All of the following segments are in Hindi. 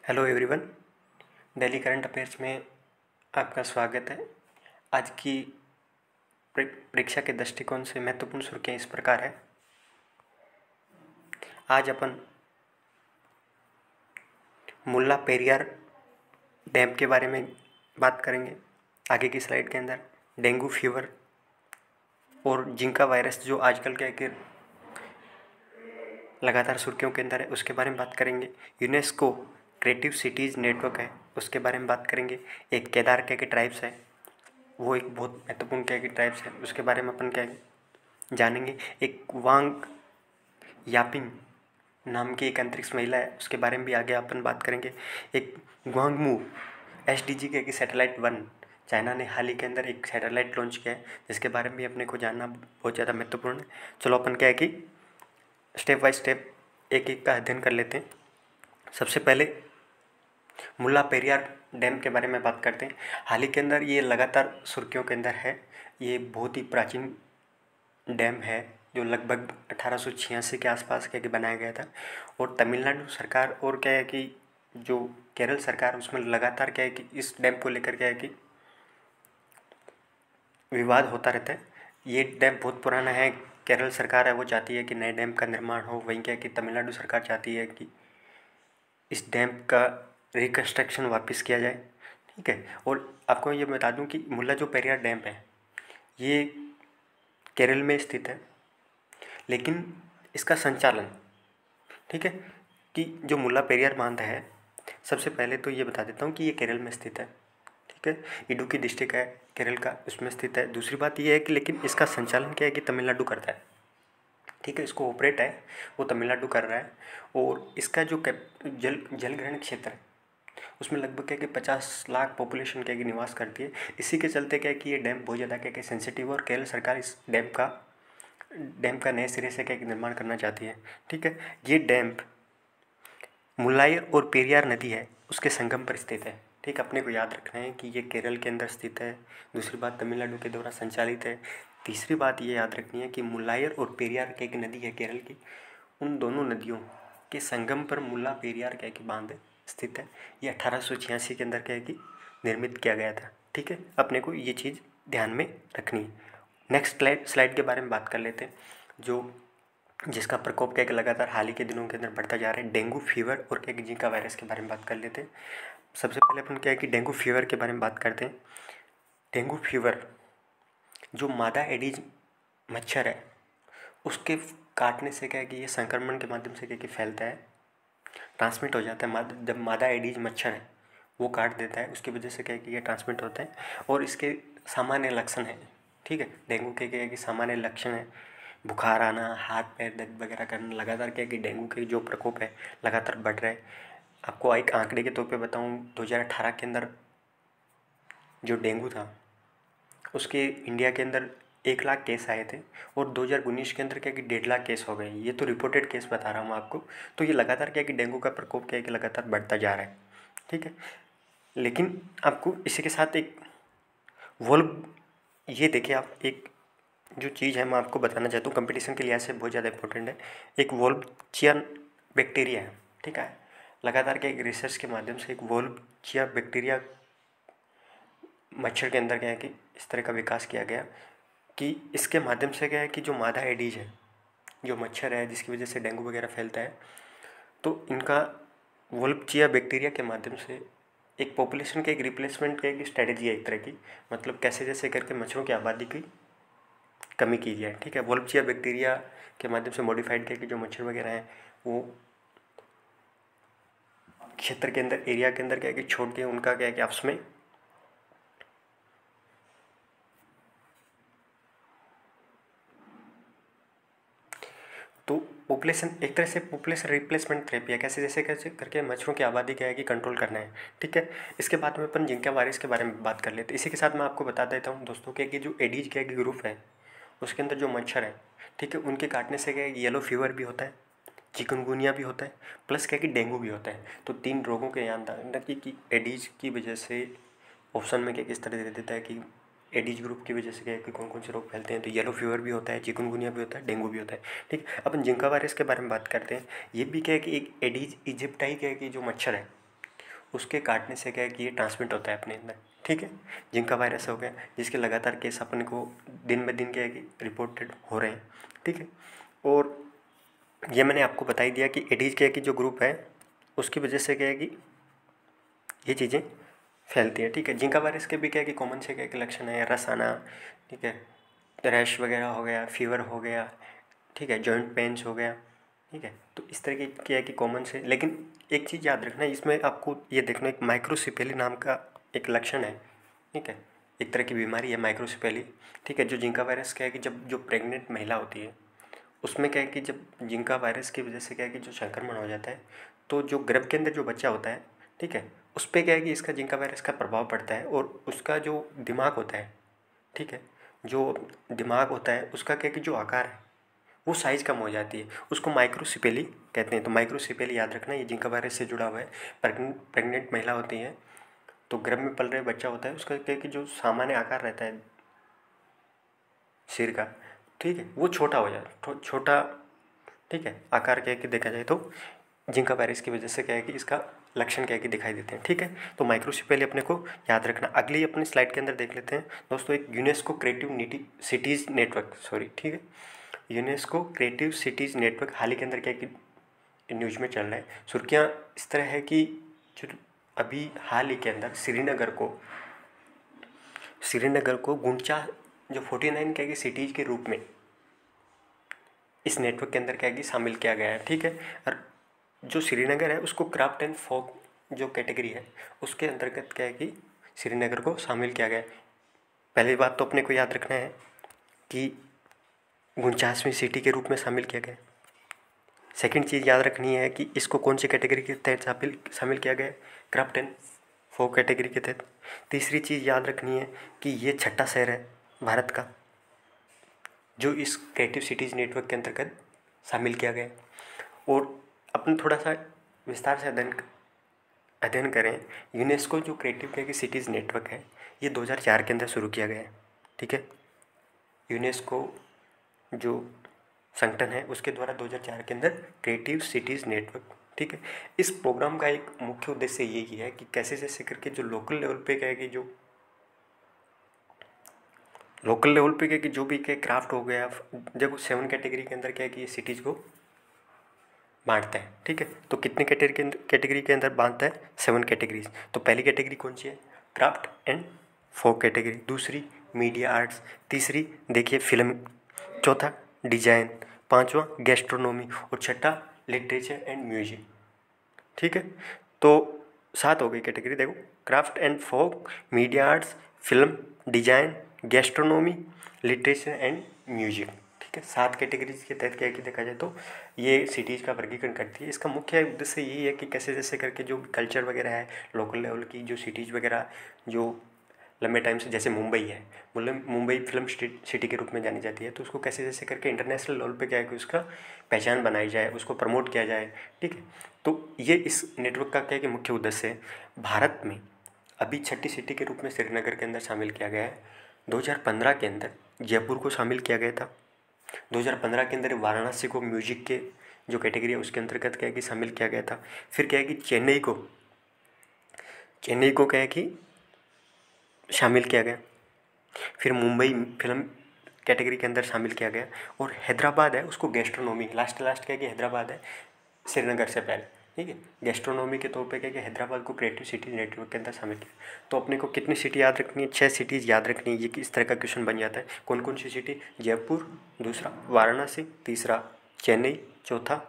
Hello everyone. Daily current affairs में आपका स्वागत है। आज की परीक्षा के दृष्टिकोण से महत्वपूर्ण सुर्खियाँ इस प्रकार है। आज अपन मुल्ला पेरियार डैम के बारे में बात करेंगे। आगे की स्लाइड के अंदर डेंगू फीवर और जिंका वायरस जो आजकल के लगातार सुर्खियों के अंदर है, उसके बारे में बात करेंगे। यूनेस्को क्रिएटिव सिटीज़ नेटवर्क है, उसके बारे में बात करेंगे। एक केदार के ट्राइब्स है, वो एक बहुत महत्वपूर्ण क्या की ट्राइब्स है, उसके बारे में अपन क्या जानेंगे। एक वांग यापिंग नाम की एक अंतरिक्ष महिला है, उसके बारे में भी आगे अपन बात करेंगे। एक ग्वांगमू एसडीजी की सैटेलाइट 1 चाइना ने हाल ही के अंदर एक सैटेलाइट लॉन्च किया है, जिसके बारे में भी अपने को जानना बहुत ज़्यादा महत्वपूर्ण है। चलो अपन क्या है कि स्टेप बाय स्टेप एक एक का अध्ययन कर लेते हैं। सबसे पहले मुल्ला पेरियार डैम के बारे में बात करते हैं। हाल ही के अंदर ये लगातार सुर्खियों के अंदर है। ये बहुत ही प्राचीन डैम है जो लगभग 1886 के आसपास क्या कि बनाया गया था। और तमिलनाडु सरकार और क्या है कि जो केरल सरकार, उसमें लगातार क्या है कि इस डैम को लेकर क्या है कि विवाद होता रहता है। ये डैम बहुत पुराना है। केरल सरकार है वो चाहती है कि नए डैम का निर्माण हो, वहीं क्या है कि तमिलनाडु सरकार चाहती है कि इस डैम का रिकन्स्ट्रक्शन वापस किया जाए। ठीक है। और आपको ये बता दूं कि मुल्ला जो पेरियार डैम है ये केरल में स्थित है, लेकिन इसका संचालन, ठीक है, कि जो मुल्ला पेरियार बांध है, सबसे पहले तो ये बता देता हूँ कि ये केरल में स्थित है। ठीक है। इडुक्की डिस्ट्रिक्ट है केरल का, उसमें स्थित है। दूसरी बात ये है कि लेकिन इसका संचालन क्या है कि तमिलनाडु करता है। ठीक है। इसको ऑपरेट है वो तमिलनाडु कर रहा है। और इसका जो जलग्रहण क्षेत्र है उसमें लगभग क्या कि 50 लाख पॉपुलेशन क्या कि निवास करती है। इसी के चलते क्या है कि ये डैम बहुत ज़्यादा क्या कि सेंसिटिव है और केरल सरकार इस डैम का नए सिरे से क्या कि निर्माण करना चाहती है। ठीक है। ये डैम मुल्लायर और पेरियार नदी है उसके संगम पर स्थित है। ठीक, अपने को याद रखना है कि ये केरल के अंदर स्थित है। दूसरी बात, तमिलनाडु के द्वारा संचालित है। तीसरी बात ये याद रखनी है कि मुल्लायर और पेरियार की एक नदी है केरल की, उन दोनों नदियों के संगम पर मुल्ला पेरियार क्या कि बांध स्थित है। ये 1886 के अंदर क्या है कि निर्मित किया गया था। ठीक है। अपने को ये चीज़ ध्यान में रखनी है। नेक्स्ट स्लाइड के बारे में बात कर लेते हैं, जो जिसका प्रकोप क्या कि लगातार हाल ही के दिनों के अंदर बढ़ता जा रहा है। डेंगू फीवर और क्या कि जिका वायरस के बारे में बात कर लेते हैं। सबसे पहले अपन क्या है कि डेंगू फीवर के बारे में बात करते हैं। डेंगू फीवर जो मादा एडीज मच्छर है उसके काटने से क्या है कि ये संक्रमण के माध्यम से क्या कि फैलता है, ट्रांसमिट हो जाता है। जब मादा एडीज मच्छर है वो काट देता है, उसकी वजह से क्या है कि ये ट्रांसमिट होता है। और इसके सामान्य लक्षण है, ठीक है, डेंगू के क्या है कि सामान्य लक्षण है बुखार आना, हाथ पैर दर्द वगैरह करना। लगातार क्या है कि डेंगू के जो प्रकोप है लगातार बढ़ रहा है। आपको एक आंकड़े के तौर पे बताऊं, 2018 के अंदर जो डेंगू था उसके इंडिया के अंदर 1 लाख केस आए थे और 2019 के अंदर क्या कि 1.5 लाख केस हो गए। ये तो रिपोर्टेड केस बता रहा हूँ आपको। तो ये लगातार क्या कि डेंगू का प्रकोप क्या है कि लगातार बढ़ता जा रहा है। ठीक है। लेकिन आपको इसी के साथ एक वोल्व, ये देखिए आप, एक जो चीज़ है मैं आपको बताना चाहता हूँ, कंपटीशन के लिहाज से बहुत ज़्यादा इंपॉर्टेंट है। एक वोल्वचिया बैक्टीरिया है। ठीक है। लगातार के एक रिसर्च के माध्यम से एक वोल्वचिया बैक्टीरिया मच्छर के अंदर क्या है कि इस तरह का विकास किया गया कि इसके माध्यम से क्या है कि जो मादा एडीज है, जो मच्छर है जिसकी वजह से डेंगू वगैरह फैलता है, तो इनका वोल्वचिया बैक्टीरिया के माध्यम से एक पॉपुलेशन के एक रिप्लेसमेंट की एक स्ट्रेटेजी है एक तरह की। मतलब कैसे जैसे करके मच्छरों की आबादी की कमी की जाए। ठीक है। वोल्वचिया बैक्टीरिया के माध्यम से मॉडिफाइड करके जो मच्छर वगैरह हैं वो क्षेत्र के अंदर, एरिया के अंदर क्या है कि छोड़ के उनका क्या है कि आपस में तो पॉपुलेशन, एक तरह से पॉपुलेशन रिप्लेसमेंट थेरेपी है। कैसे जैसे कैसे करके मच्छरों की आबादी क्या है कि कंट्रोल करना है। ठीक है। इसके बाद में अपन जिंका वायरस के बारे में बात कर लेते हैं। इसी के साथ मैं आपको बता देता हूँ दोस्तों कि जो एडीज क्या है कि ग्रुप है उसके अंदर जो मच्छर है, ठीक है, उनके काटने से क्या है येलो फीवर भी होता है, चिकनगुनिया भी होता है, प्लस क्या है कि डेंगू भी होता है। तो 3 रोगों के याद रखना कि एडीज की वजह से ऑप्शन में क्या किस तरह दे देता है कि एडीज ग्रुप की वजह से क्या है कि कौन कौन से रोग फैलते हैं। तो येलो फीवर भी होता है, चिकनगुनिया भी होता है, डेंगू भी होता है। ठीक। अपन जिंका वायरस के बारे में बात करते हैं। ये भी क्या है कि एक एडीज इजिप्टाई क्या है कि जो मच्छर है, उसके काटने से क्या है कि ये ट्रांसमिट होता है अपने अंदर, ठीक है। जिंका वायरस हो गया, जिसके लगातार केस अपने को दिन ब दिन क्या है कि रिपोर्टेड हो रहे हैं, ठीक है। और ये मैंने आपको बता ही दिया कि एडीज क्या है कि जो ग्रुप है उसकी वजह से क्या है कि ये चीज़ें फैलती हैं, ठीक है। जिंका वायरस के भी क्या है कि कॉमन से क्या है कि लक्षण है, रस आना, ठीक है, रैश वगैरह हो गया, फीवर हो गया, ठीक है, जॉइंट पेन्स हो गया, ठीक है। तो इस तरह की क्या है कि कॉमन से, लेकिन एक चीज़ याद रखना, इसमें आपको ये देखना, एक माइक्रोसिपेली नाम का एक लक्षण है, ठीक है, एक तरह की बीमारी है माइक्रोसिपेली, ठीक है। जो जिंका वायरस क्या है कि जब जो प्रेग्नेंट महिला होती है उसमें क्या है कि जब जिंका वायरस की वजह से क्या है कि जो संक्रमण हो जाता है, तो जो गर्भ के अंदर जो बच्चा होता है, ठीक है, उस पर क्या है कि इसका जिंका वायरस का प्रभाव पड़ता है, और उसका जो दिमाग होता है, ठीक है, जो दिमाग होता है उसका क्या है कि जो आकार है वो साइज़ कम हो जाती है, उसको माइक्रोसिपेली कहते हैं। तो माइक्रोसिपेली याद रखना, ये जिंका वायरस से जुड़ा हुआ है। प्रेग्नेंट महिला होती है तो गर्भ में पल रहे बच्चा होता है, उसका क्या है कि जो सामान्य आकार रहता है सिर का, ठीक है, वो छोटा हो जाए, छोटा, ठीक है, आकार क्या है कि देखा जाए तो जिंका वायरस की वजह से क्या है कि इसका लक्षण क्या है कि दिखाई देते हैं, ठीक है। तो माइक्रोसिपेली अपने को याद रखना। अगली अपने स्लाइड के अंदर देख लेते हैं दोस्तों, एक UNESCO creative cities network, sorry, ठीक है, यूनेस्को क्रिएटिव सिटीज़ नेटवर्क हाल ही के अंदर क्या है कि न्यूज में चल रहा है। सुर्खियाँ इस तरह है कि जो अभी हाल ही के अंदर श्रीनगर को गुंचा जो 49 क्या है कि सिटीज़ के रूप में इस नेटवर्क के अंदर क्या है कि शामिल किया गया है, ठीक है। और जो श्रीनगर है उसको क्राफ्ट एंड फोक जो कैटेगरी है उसके अंतर्गत क्या है कि श्रीनगर को शामिल किया गया है। पहली बात तो अपने को याद रखना है कि 49वीं सिटी के रूप में शामिल किया गया है। सेकंड चीज़ याद रखनी है कि इसको कौन सी कैटेगरी के तहत शामिल किया गया है, क्राफ्ट एंड फोक कैटेगरी के तहत। तीसरी चीज़ याद रखनी है कि ये छठा शहर है भारत का जो इस क्रिएटिव सिटीज़ नेटवर्क के अंतर्गत शामिल किया गया है। और अपन थोड़ा सा विस्तार से अध्ययन करें, यूनेस्को जो क्रिएटिव क्या कि सिटीज़ नेटवर्क है ये 2004 के अंदर शुरू किया गया है, ठीक है। यूनेस्को जो संगठन है उसके द्वारा 2004 के अंदर क्रिएटिव सिटीज़ नेटवर्क, ठीक है। इस प्रोग्राम का एक मुख्य उद्देश्य यही है कि कैसे जैसे करके जो लोकल लेवल पे क्या है कि जो लोकल लेवल पे क्या कि जो भी क्या क्राफ्ट हो गया, जब 7 कैटेगरी के अंदर क्या है कि ये सिटीज़ को बांटता है, ठीक है। तो कितने कैटेगरी के अंदर बांटता है, 7 कैटेगरीज। तो पहली कैटेगरी कौन सी है, क्राफ्ट एंड फोक कैटेगरी। दूसरी मीडिया आर्ट्स। तीसरी देखिए फिल्म। चौथा डिजाइन। पांचवा गैस्ट्रोनॉमी। और छठा लिटरेचर एंड म्यूजिक, ठीक है। तो 7 हो गई कैटेगरी, देखो, craft and folk, media arts, film, design, gastronomy, literature and music, ठीक है। 7 कैटेगरीज के तहत क्या है कि देखा जाए तो ये सिटीज़ का वर्गीकरण करती है। इसका मुख्य उद्देश्य यही है कि कैसे जैसे करके जो कल्चर वगैरह है लोकल लेवल की, जो सिटीज़ वगैरह जो लंबे टाइम से, जैसे मुंबई है, मतलब मुंबई फिल्म सिटी के रूप में जानी जाती है, तो उसको कैसे जैसे करके इंटरनेशनल लेवल पे क्या है कि उसका पहचान बनाई जाए, उसको प्रमोट किया जाए, ठीक है। तो ये इस नेटवर्क का क्या है कि मुख्य उद्देश्य है। भारत में अभी छठी सिटी के रूप में श्रीनगर के अंदर शामिल किया गया है। 2015 के अंदर जयपुर को शामिल किया गया था। 2015 के अंदर वाराणसी को म्यूजिक के जो कैटेगरी है उसके अंतर्गत क्या है कि शामिल किया गया था। फिर क्या है कि चेन्नई को क्या है कि शामिल किया गया। फिर मुंबई फिल्म कैटेगरी के अंदर शामिल किया गया। और हैदराबाद है उसको गैस्ट्रोनॉमी, लास्ट क्या है कि हैदराबाद है श्रीनगर से पहले, ठीक है। गैस्ट्रोनॉमी के तौर पे क्या है कि हैदराबाद को क्रिएटिव सिटी नेटवर्क के अंदर शामिल किया। तो अपने को कितनी सिटी याद रखनी है, 6 सिटीज़ याद रखनी है। ये किस तरह का क्वेश्चन बन जाता है, कौन कौन सी सिटी, जयपुर, दूसरा वाराणसी, तीसरा चेन्नई, चौथा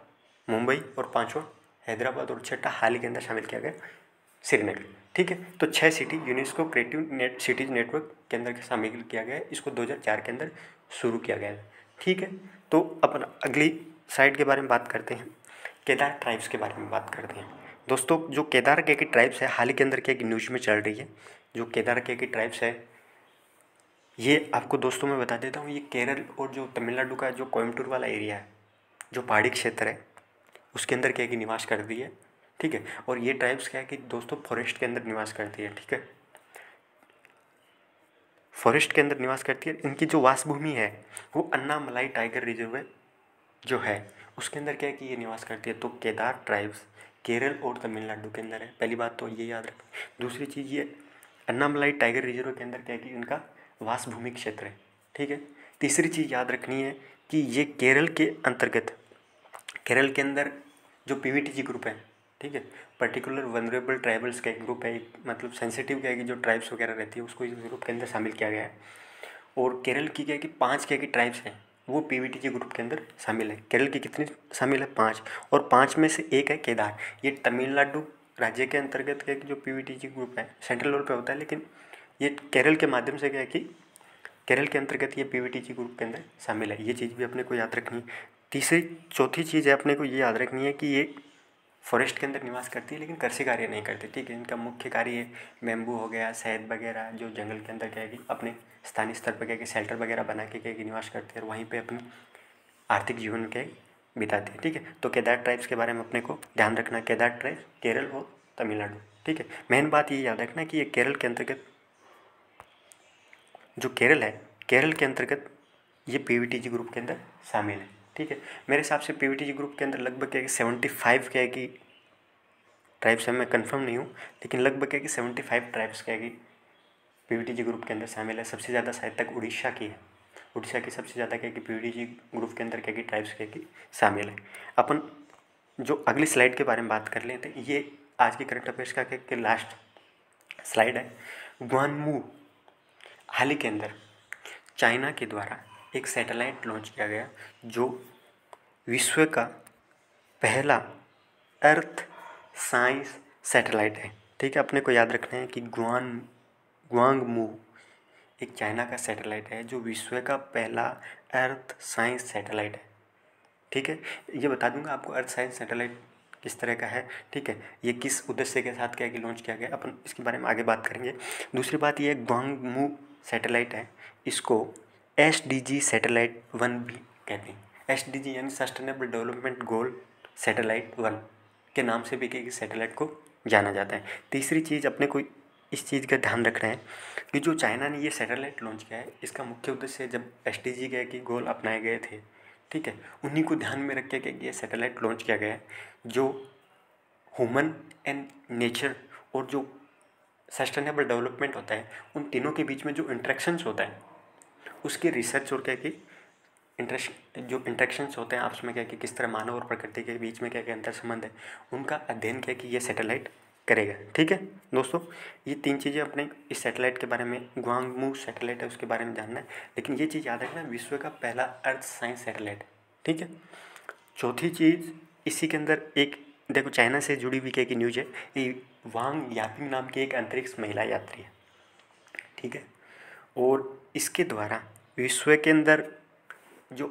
मुंबई और पाँचवा हैदराबाद और छठा हाल ही के अंदर शामिल किया गया श्रीनगर, ठीक है। तो 6 city UNESCO creative cities network के अंदर शामिल किया गया है। इसको 2004 के अंदर शुरू किया गया है, ठीक है। तो अपन अगली साइड के बारे में बात करते हैं, केदार ट्राइब्स के बारे में बात करते हैं। दोस्तों जो केदार के ट्राइब्स है हाल ही के अंदर क्या कि न्यूज़ में चल रही है, जो केदार के ट्राइब्स है ये आपको दोस्तों मैं बता देता हूँ, ये केरल और जो तमिलनाडु का जो कोयम्बटूर वाला एरिया है, जो पहाड़ी क्षेत्र है उसके अंदर क्या है कि निवास करती है, ठीक है। और ये ट्राइब्स क्या है कि दोस्तों फॉरेस्ट के अंदर निवास करती है, ठीक है, फॉरेस्ट के अंदर निवास करती है। इनकी जो वासभूमि है वो अन्नामलाई टाइगर रिजर्व जो है उसके अंदर क्या है कि ये निवास करती है। तो केदार ट्राइब्स केरल और तमिलनाडु के अंदर है। पहली बात तो ये याद रखें। दूसरी चीज़ ये अन्नामलाई टाइगर रिजर्व के अंदर क्या है कि इनका वास भूमि क्षेत्र है, ठीक है। तीसरी चीज़ याद रखनी है कि ये केरल के अंतर्गत, केरल के अंदर जो पीवीटीजी ग्रुप है, ठीक है, पर्टिकुलर वनरेबल ट्राइबल्स का एक ग्रुप है, मतलब सेंसिटिव क्या है कि जो ट्राइब्स वगैरह रहती है उसको इस ग्रुप के अंदर शामिल किया गया है। और केरल की क्या है कि 5 क्या की ट्राइब्स हैं वो पीवीटीजी ग्रुप के अंदर शामिल है। केरल की कितनी शामिल है? 5, और 5 में से एक है केदार। ये तमिलनाडु राज्य के अंतर्गत क्या है कि जो पीवीटीजी ग्रुप है सेंट्रल लेवल पे होता है, लेकिन ये केरल के माध्यम से क्या है कि केरल के अंतर्गत ये पीवीटीजी ग्रुप के अंदर शामिल है। ये चीज़ भी अपने को याद रखनी है। चौथी चीज़ है अपने को ये याद रखनी है कि ये फॉरेस्ट के अंदर निवास करती है लेकिन कृषि कार्य नहीं करती, ठीक है। इनका मुख्य कार्य है बेम्बू हो गया, शहद वगैरह, जो जंगल के अंदर क्या है कि अपने स्थानीय स्तर पर क्या है कि शेल्टर वगैरह बना के क्या है कि निवास करते हैं और वहीं पे अपनी आर्थिक जीवन के बिताते हैं, ठीक है। तो केदार ट्राइब्स के बारे में अपने को ध्यान रखना है। केदार ट्राइब केरल और तमिलनाडु, ठीक है। मेन बात ये याद रखना है कि ये केरल के अंतर्गत, जो केरल है, केरल के अंतर्गत ये पीवीटीजी ग्रुप के अंदर शामिल है, ठीक है। मेरे हिसाब से पीवीटीजी ग्रुप के अंदर लगभग क्या है कि 75 क्या है कि ट्राइब्स है, मैं कंफर्म नहीं हूँ, लेकिन लगभग क्या है कि 75 ट्राइब्स क्या है कि पीवीटीजी ग्रुप के अंदर शामिल है। सबसे ज़्यादा शायद तक उड़ीसा की है, उड़ीसा की सबसे ज़्यादा क्या है कि पीवीटीजी ग्रुप के अंदर क्या है कि ट्राइब्स क्या है कि शामिल है। अपन जो अगली स्लाइड के बारे में बात कर लेते हैं, ये आज की करंट अफेयर्स का क्या कि लास्ट स्लाइड है। ग्वानमू, हाल ही के अंदर चाइना के द्वारा एक सैटेलाइट लॉन्च किया गया जो विश्व का पहला अर्थ साइंस सैटेलाइट है, ठीक है। अपने को याद रखना है कि ग्वांगमू एक चाइना का सैटेलाइट है जो विश्व का पहला अर्थ साइंस सैटेलाइट है, ठीक है। ये बता दूंगा आपको अर्थ साइंस सैटेलाइट किस तरह का है, ठीक है। ये किस उद्देश्य के साथ क्या है कि लॉन्च किया गया, अपन इसके बारे में आगे बात करेंगे। दूसरी बात ये ग्वांगमू सैटेलाइट है, इसको SDG सैटेलाइट 1 भी कहते हैं। SDG यानी सस्टेनेबल डेवलपमेंट गोल सैटेलाइट 1 के नाम से भी कि सैटेलाइट को जाना जाता है। तीसरी चीज़ अपने को इस चीज़ का ध्यान रखना है कि जो चाइना ने ये सैटेलाइट लॉन्च किया है, इसका मुख्य उद्देश्य जब SDG के कि गोल अपनाए गए थे, ठीक है, उन्हीं को ध्यान में रख के ये सैटेलाइट लॉन्च किया गया है जो ह्यूमन एंड नेचर और जो सस्टेनेबल डेवलपमेंट होता है उन तीनों के बीच में जो इंटरेक्शंस होता है उसकी रिसर्च और क्या कि जो इंटरेक्शंस होते हैं आपस में क्या कि किस तरह मानव और प्रकृति के बीच में क्या क्या अंतर संबंध है, उनका अध्ययन क्या कि ये सैटेलाइट करेगा, ठीक है दोस्तों। ये 3 चीज़ें अपने इस सैटेलाइट के बारे में, ग्वांगमू सैटेलाइट है उसके बारे में जानना है, लेकिन ये चीज़ याद रखना विश्व का पहला अर्थ साइंस सैटेलाइट, ठीक है। चौथी चीज़ इसी के अंदर एक देखो चाइना से जुड़ी हुई क्या की न्यूज है, ये वांग यापिंग नाम की एक अंतरिक्ष महिला यात्री है, ठीक है। और इसके द्वारा विश्व के अंदर जो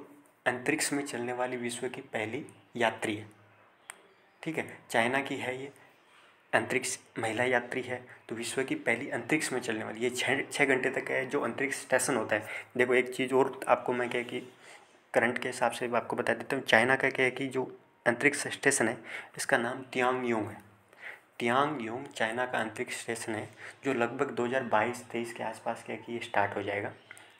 अंतरिक्ष में चलने वाली विश्व की पहली यात्री है, ठीक है। चाइना की है ये अंतरिक्ष महिला यात्री है, तो विश्व की पहली अंतरिक्ष में चलने वाली ये 6 घंटे तक है जो अंतरिक्ष स्टेशन होता है। देखो एक चीज़ और आपको मैं क्या कि करंट के हिसाब से आपको बता देता हूँ, चाइना का क्या है कि जो अंतरिक्ष स्टेशन है इसका नाम तियांगयोंग है। तियांगयोंग चाइना का अंतरिक्ष स्टेशन है जो लगभग 2022-23 के आसपास क्या कि ये स्टार्ट हो जाएगा।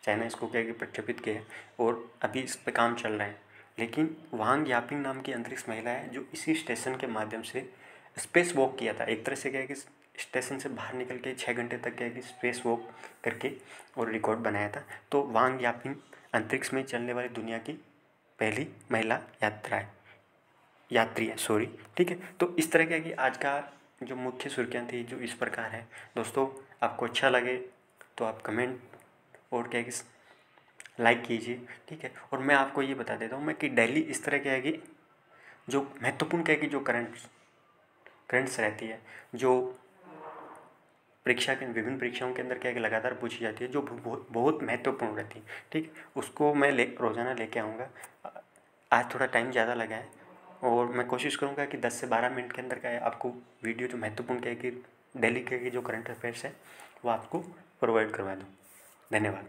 चाइना इसको क्या कि प्रक्षेपित किया है और अभी इस पर काम चल रहा है। लेकिन वांग यापिंग नाम की अंतरिक्ष महिला है जो इसी स्टेशन के माध्यम से स्पेस वॉक किया था। एक तरह से क्या है कि स्टेशन से बाहर निकल के 6 घंटे तक क्या है कि स्पेस वॉक करके और रिकॉर्ड बनाया था। तो वांग यापिंग अंतरिक्ष में चलने वाली दुनिया की पहली महिला यात्री है, सॉरी, ठीक है। तो इस तरह क्या कि आज का जो मुख्य सुर्खियाँ थी जो इस प्रकार है दोस्तों। आपको अच्छा लगे तो आप कमेंट और क्या कि लाइक कीजिए, ठीक है। और मैं आपको ये बता देता हूँ मैं कि डेली इस तरह क्या है कि जो महत्वपूर्ण क्या है कि जो करंट्स रहती है, जो परीक्षा के विभिन्न परीक्षाओं के अंदर क्या है कि लगातार पूछी जाती है, जो बहुत महत्वपूर्ण रहती है, ठीक, उसको मैं रोज़ाना लेके आऊँगा। आज थोड़ा टाइम ज़्यादा लगा है और मैं कोशिश करूँगा कि 10 से 12 मिनट के अंदर का आपको वीडियो जो महत्वपूर्ण क्या है कि डेली के जो करंट अफेयर्स है वो आपको प्रोवाइड करवा दूँ। धन्यवाद।